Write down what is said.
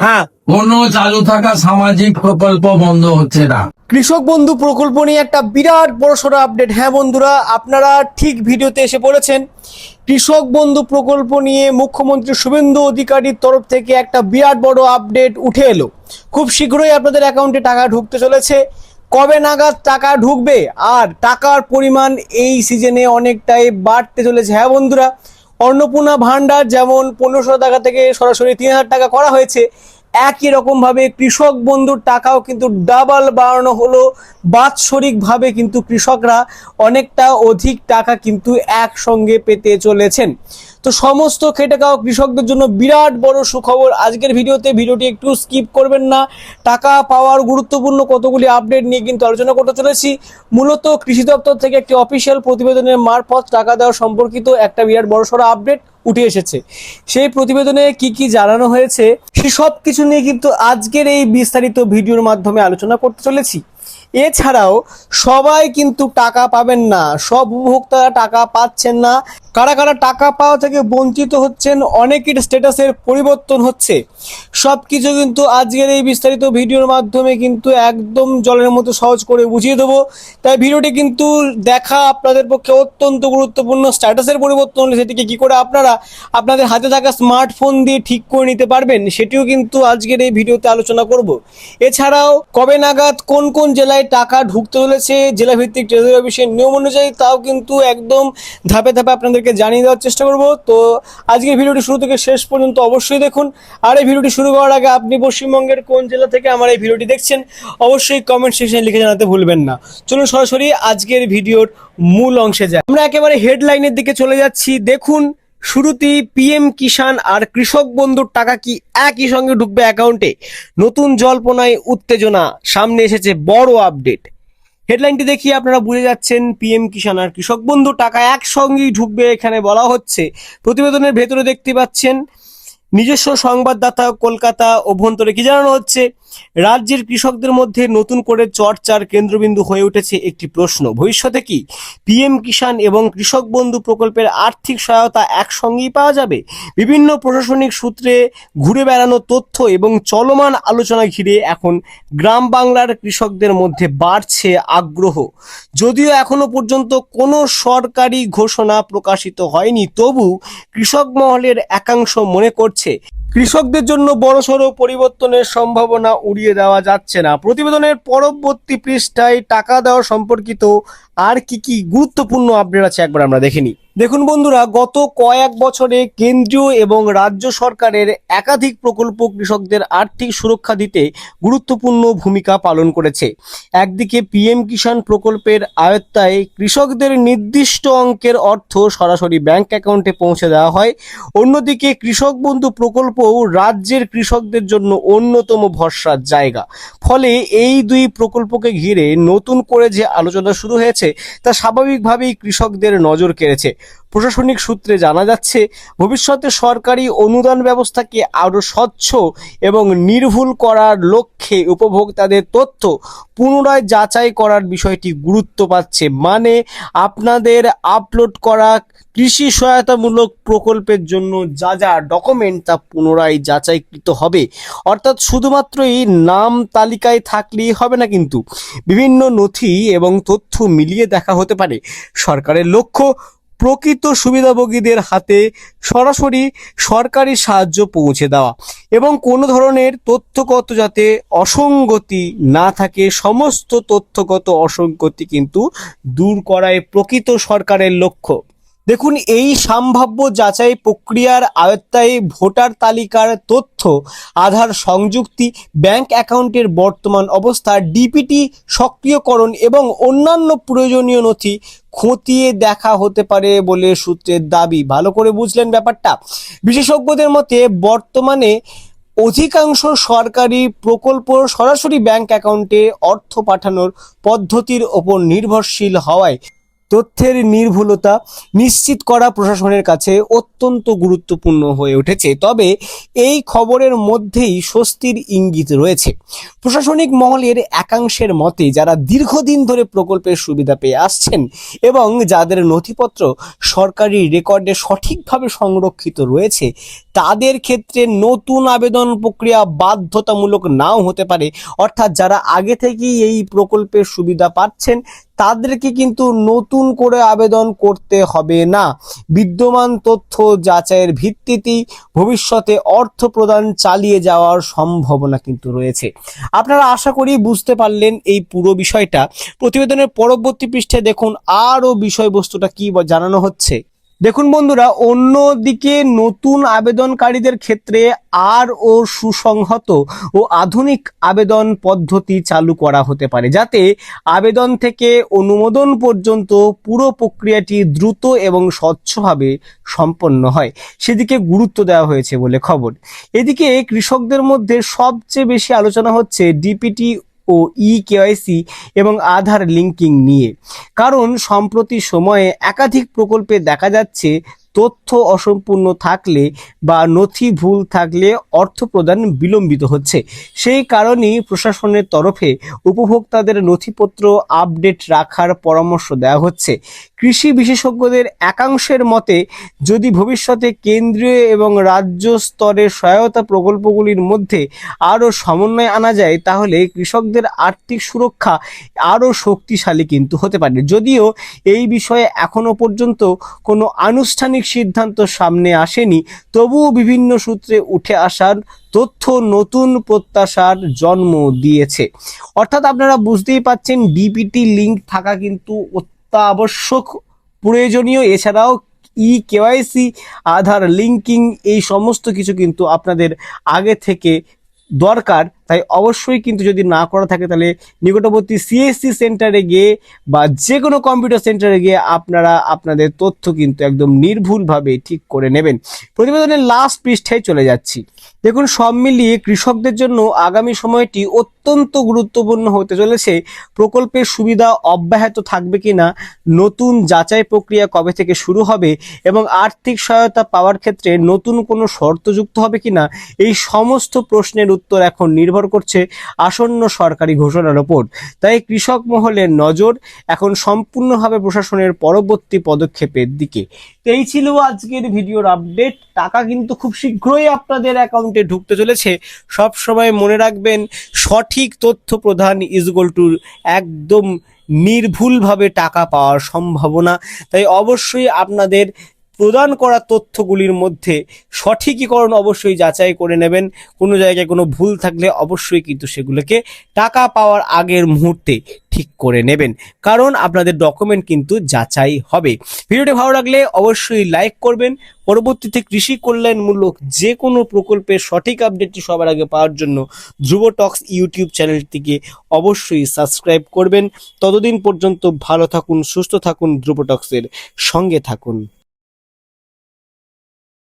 হ্যাঁ, কোনো চালু থাকা সামাজিক প্রকল্প বন্ধ হচ্ছে না। কৃষক বন্ধু প্রকল্প নিয়ে একটা বিরাট বড়সড় আপডেট। হ্যাঁ বন্ধুরা, আপনারা ঠিক ভিডিওতে এসে পড়েছেন। কৃষক বন্ধু প্রকল্প নিয়ে মুখ্যমন্ত্রী শুভেন্দু অধিকারীর তরফ থেকে একটা বিরাট বড় আপডেট উঠে এলো। খুব শীঘ্রই আপনাদের অ্যাকাউন্টে টাকা ঢুকতে চলেছে। কবে নাগাদ টাকা ঢুকবে আর টাকার পরিমাণ এই সিজনে অনেকটাই বাড়তে চলেছে। হ্যাঁ বন্ধুরা, অন্নপূর্ণা ভান্ডার যেমন 1500 টাকা থেকে সরাসরি 3000 টাকা করা হয়েছে, একই রকমভাবে কৃষক বন্ধুর টাকাও কিন্তু ডাবল বাড়ানো হলো। বাৎসরিকভাবে কিন্তু কৃষকরা অনেকটা অধিক টাকা কিন্তু একসঙ্গে পেতে চলেছেন। তো সমস্ত খেটে খাওয়া কৃষকদের জন্য বিরাট বড় সুখবর আজকের ভিডিওটি একটু স্কিপ করবেন না। টাকা পাওয়ার গুরুত্বপূর্ণ কতগুলি আপডেট নিয়ে কিন্তু আলোচনা করতে চলেছি। মূলত কৃষি দপ্তর থেকে একটি অফিসিয়াল প্রতিবেদনের মারফত টাকা দেওয়া সম্পর্কিত একটা বিরাট বড়সড় আপডেট উঠে এসেছে। সেই প্রতিবেদনে কি কি জানানো হয়েছে সব কিছু নিয়ে কিন্তু আজকের এই বিস্তারিত ভিডিওর মাধ্যমে আলোচনা করতে চলেছি। এছাড়াও সবাই কিন্তু টাকা পাবেন না, সব উপভোক্তারা টাকা পাচ্ছেন না। কারা কারা টাকা পাওয়া থেকে বঞ্চিত হচ্ছেন, অনেকের স্ট্যাটাসের পরিবর্তন হচ্ছে, সব কিছু কিন্তু আজকের এই বিস্তারিত ভিডিওর মাধ্যমে কিন্তু একদম জলের মতো সহজ করে বুঝিয়ে দেবো। তাই ভিডিওটি কিন্তু দেখা আপনাদের পক্ষে অত্যন্ত গুরুত্বপূর্ণ। স্ট্যাটাসের পরিবর্তন হলে সেটিকে কী করে আপনারা আপনাদের হাতে থাকা স্মার্টফোন দিয়ে ঠিক করে নিতে পারবেন সেটিও কিন্তু আজকের এই ভিডিওতে আলোচনা করব। এছাড়াও কবে নাগাদ কোন কোন জেলায় টাকা ঢুকতে চলেছে জেলাভিত্তিক ট্রেজারি অফিসের নিয়ম অনুযায়ী তাও কিন্তু একদম ধাপে ধাপে আপনাদেরকে জানিয়ে দেওয়ার চেষ্টা করব। তো আজকের ভিডিওটি শুরু থেকে শেষ পর্যন্ত অবশ্যই দেখুন। আর এই ভিডিওটি শুরু করার আগে আপনি পশ্চিমবঙ্গের কোন জেলা থেকে আমার এই ভিডিওটি দেখছেন অবশ্যই কমেন্ট সেকশনে লিখে জানাতে ভুলবেন না। চলুন সরাসরি আজকের ভিডিওর মূল অংশে যাই। আমরা একেবারে হেডলাইনের দিকে চলে যাচ্ছি। দেখুন, শুরুতেই পিএম কিষাণ আর কৃষক বন্ধুর টাকা কি একই সঙ্গে ঢুকবে অ্যাকাউন্টে? নতুন জল্পনায় উত্তেজনা, সামনে এসেছে বড় আপডেট। হেডলাইনটি দেখিয়ে আপনারা বুঝে যাচ্ছেন পিএম কিষাণ আর কৃষক বন্ধু টাকা একসঙ্গেই ঢুকবে এখানে বলা হচ্ছে। প্রতিবেদনের ভেতরে দেখতে পাচ্ছেন নিজস্ব সংবাদদাতা কলকাতা অভ্যন্তরে কি জানানো হচ্ছে, রাজ্যের কৃষকদের মধ্যে নতুন করে চর্চার কেন্দ্রবিন্দু হয়ে উঠেছে একটি প্রশ্ন, ভবিষ্যতে কি পিএম কিষাণ এবং কৃষক বন্ধু প্রকল্পের আর্থিক সহায়তা একসঙ্গেই পাওয়া যাবে? বিভিন্ন প্রশাসনিক সূত্রে ঘুরে বেড়ানো তথ্য এবং চলমান আলোচনা ঘিরে এখন গ্রাম বাংলার কৃষকদের মধ্যে বাড়ছে আগ্রহ। যদিও এখনো পর্যন্ত কোনো সরকারি ঘোষণা প্রকাশিত হয়নি, তবু কৃষক মহলের একাংশ মনে করছে কৃষকদের জন্য বড়সড় পরিবর্তনের সম্ভাবনা উড়িয়ে দেওয়া যাচ্ছে না। প্রতিবেদনের পরবর্তী পৃষ্ঠায় টাকা দেওয়া সম্পর্কিত আর কি কি গুরুত্বপূর্ণ আপডেট আছে একবার আমরা দেখে নিই। দেখুন বন্ধুরা, গত কয়েক বছরে কেন্দ্রীয় এবং রাজ্য সরকারের একাধিক প্রকল্প কৃষকদের আর্থিক সুরক্ষা দিতে গুরুত্বপূর্ণ ভূমিকা পালন করেছে। একদিকে পিএম কিষাণ প্রকল্পের আওতায় কৃষকদের নির্দিষ্ট অঙ্কের অর্থ সরাসরি ব্যাংক অ্যাকাউন্টে পৌঁছে দেওয়া হয়, অন্যদিকে কৃষক বন্ধু প্রকল্পও রাজ্যের কৃষকদের জন্য অন্যতম ভরসার জায়গা। ফলে এই দুই প্রকল্পকে ঘিরে নতুন করে যে আলোচনা শুরু হয়েছে তা স্বাভাবিকভাবেই কৃষকদের নজর কেড়েছে। প্রশাসনিক সূত্রে জানা যাচ্ছে, ভবিষ্যতে সরকারি অনুদান ব্যবস্থাকে আরও স্বচ্ছ এবং নির্ভুল করার লক্ষ্যে উপভোক্তাদের তথ্য পুনরায় যাচাই করার বিষয়টি গুরুত্ব পাচ্ছে। মানে আপনাদের আপলোড করা কৃষি সহায়তামূলক প্রকল্পের জন্য যা যা ডকুমেন্ট তা পুনরায় যাচাইকৃত হবে। অর্থাৎ শুধুমাত্রই নাম তালিকায় থাকলেই হবে না, কিন্তু বিভিন্ন নথি এবং তথ্য মিলিয়ে দেখা হতে পারে। সরকারের লক্ষ্য প্রকৃত সুবিধাভোগীদের হাতে সরাসরি সরকারি সাহায্য পৌঁছে দেওয়া এবং কোনো ধরনের তথ্যগত যাতে অসঙ্গতি না থাকে, সমস্ত তথ্যগত অসঙ্গতি কিন্তু দূর করাই প্রকৃত সরকারের লক্ষ্য। দেখুন, এই সম্ভাব্য যাচাই প্রক্রিয়ার আওতায় ভোটার তালিকার তথ্য, আধার সংযুক্তি, ব্যাংক অ্যাকাউন্টের বর্তমান অবস্থা, ডিপিটি সক্রিয়করণ এবং অন্যান্য প্রয়োজনীয় নথি খতিয়ে দেখা হতে পারে বলে সূত্রের দাবি। ভালো করে বুঝলেন ব্যাপারটা? বিশেষজ্ঞদের মতে বর্তমানে অধিকাংশ সরকারি প্রকল্প সরাসরি ব্যাংক অ্যাকাউন্টে অর্থ পাঠানোর পদ্ধতির ওপর নির্ভরশীল হওয়ায় তথ্যের নির্ভুলতা নিশ্চিত করা প্রশাসনের কাছে অত্যন্ত গুরুত্বপূর্ণ হয়ে উঠেছে। তবে এই খবরের মধ্যেই স্বস্তির ইঙ্গিত রয়েছে। প্রশাসনিক মহলের একাংশের মতে যারা দীর্ঘদিন ধরে প্রকল্পের সুবিধা পেয়ে আসছেন এবং যাদের নথিপত্র সরকারি রেকর্ডে সঠিকভাবে সংরক্ষিত রয়েছে, তাদের ক্ষেত্রে নতুন আবেদন প্রক্রিয়া বাধ্যতামূলক নাও হতে পারে। অর্থাৎ যারা আগে থেকেই এই প্রকল্পের সুবিধা পাচ্ছেন তাদেরকে কিন্তু নতুন করে আবেদন করতে হবে না। বিদ্যমান তথ্য যাচাইয়ের ভিত্তিতেই ভবিষ্যতে অর্থ প্রদান চালিয়ে যাওয়ার সম্ভাবনা কিন্তু রয়েছে। আপনারা আশা করি বুঝতে পারলেন এই পুরো বিষয়টা। প্রতিবেদনের পরবর্তী পৃষ্ঠে দেখুন আরও বিষয়বস্তুটা কি জানানো হচ্ছে। দেখুন বন্ধুরা, অন্যদিকে নতুন আবেদনকারীদের ক্ষেত্রে আরও সুসংহত ও আধুনিক আবেদন পদ্ধতি চালু করা হতে পারে, যাতে আবেদন থেকে অনুমোদন পর্যন্ত পুরো প্রক্রিয়াটি দ্রুত এবং স্বচ্ছভাবে সম্পন্ন হয়, সেদিকে গুরুত্ব দেওয়া হয়েছে বলে খবর। এদিকে কৃষকদের মধ্যে সবচেয়ে বেশি আলোচনা হচ্ছে ডিপিটি ও কেওয়াইসি এবং আধার লিঙ্কিং নিয়ে। কারণ সম্প্রতি সময়ে একাধিক প্রকল্পে দেখা যাচ্ছে তথ্য অসম্পূর্ণ থাকলে বা নথি ভুল থাকলে অর্থ প্রদান বিলম্বিত হচ্ছে। সেই কারণেই প্রশাসনের তরফে উপভোক্তাদের নথিপত্র আপডেট রাখার পরামর্শ দেওয়া হচ্ছে। কৃষি বিশেষজ্ঞদের একাংশের মতে যদি ভবিষ্যতে কেন্দ্রীয় এবং রাজ্য স্তরের সহায়তা প্রকল্পগুলির মধ্যে আরও সমন্বয় আনা যায়, তাহলে কৃষকদের আর্থিক সুরক্ষা আরও শক্তিশালী কিন্তু হতে পারে। যদিও এই বিষয়ে এখনো পর্যন্ত কোনো আনুষ্ঠানিক সিদ্ধান্ত সামনে আসেনি, তবুও বিভিন্ন সূত্রে উঠে আসার তথ্য নতুন প্রত্যাশার জন্ম দিয়েছে। অর্থাৎ আপনারা বুঝতেই পাচ্ছেন ডিপিটি লিঙ্ক থাকা কিন্তু অত্যাবশ্যক, প্রয়োজনীয়। এছাড়াও কেওয়াইসি, আধার লিঙ্কিং, এই সমস্ত কিছু কিন্তু আপনাদের আগে থেকে দরকার। তাই অবশ্যই কিন্তু যদি না করা থাকে তাহলে নিকটবর্তী সিএসসি সেন্টারে গিয়ে বা যে কোনো কম্পিউটার সেন্টারে গিয়ে আপনারা আপনাদের তথ্য কিন্তু একদম নির্ভুলভাবে ঠিক করে নেবেন। প্রতিবেদনের লাস্ট পৃষ্ঠায় চলে যাচ্ছি। দেখুন, সব মিলিয়ে কৃষকদের জন্য আগামী সময়টি অত্যন্ত গুরুত্বপূর্ণ হতে চলেছে। প্রকল্পের সুবিধা অব্যাহত থাকবে কিনা, নতুন যাচাই প্রক্রিয়া কবে থেকে শুরু হবে এবং আর্থিক সহায়তা পাওয়ার ক্ষেত্রে নতুন কোনো শর্ত যুক্ত হবে কিনা, এই সমস্ত প্রশ্নের উত্তর এখন নির্ভর করছে আসন্ন সরকারি ঘোষণার ওপর। তাই কৃষক মহলের নজর এখন সম্পূর্ণভাবে প্রশাসনের পরবর্তী পদক্ষেপের দিকে। এই ছিল আজকের ভিডিওর আপডেট। টাকা কিন্তু খুব শীঘ্রই আপনাদের অ্যাকাউন্টে ঢুকতে চলেছে। সব সময় মনে রাখবেন, সঠিক তথ্য প্রদান ইজগল টু একদম নির্ভুলভাবে টাকা পাওয়ার সম্ভাবনা। তাই অবশ্যই আপনাদের প্রদান করা তথ্যগুলির মধ্যে সঠিকীকরণ অবশ্যই যাচাই করে নেবেন। কোনো জায়গায় কোনো ভুল থাকলে অবশ্যই কিন্তু সেগুলোকে টাকা পাওয়ার আগের মুহূর্তে ঠিক করে নেবেন, কারণ আপনাদের ডকুমেন্ট কিন্তু যাচাই হবে। ভিডিওটি ভালো লাগলে অবশ্যই লাইক করবেন। পরবর্তীতে কৃষি কল্যাণমূলক যে কোনো প্রকল্পের সঠিক আপডেটটি সবার আগে পাওয়ার জন্য ধ্রুব টক্স ইউটিউব চ্যানেলটিকে অবশ্যই সাবস্ক্রাইব করবেন। ততদিন পর্যন্ত ভালো থাকুন, সুস্থ থাকুন, ধ্রুব টক্সের সঙ্গে থাকুন।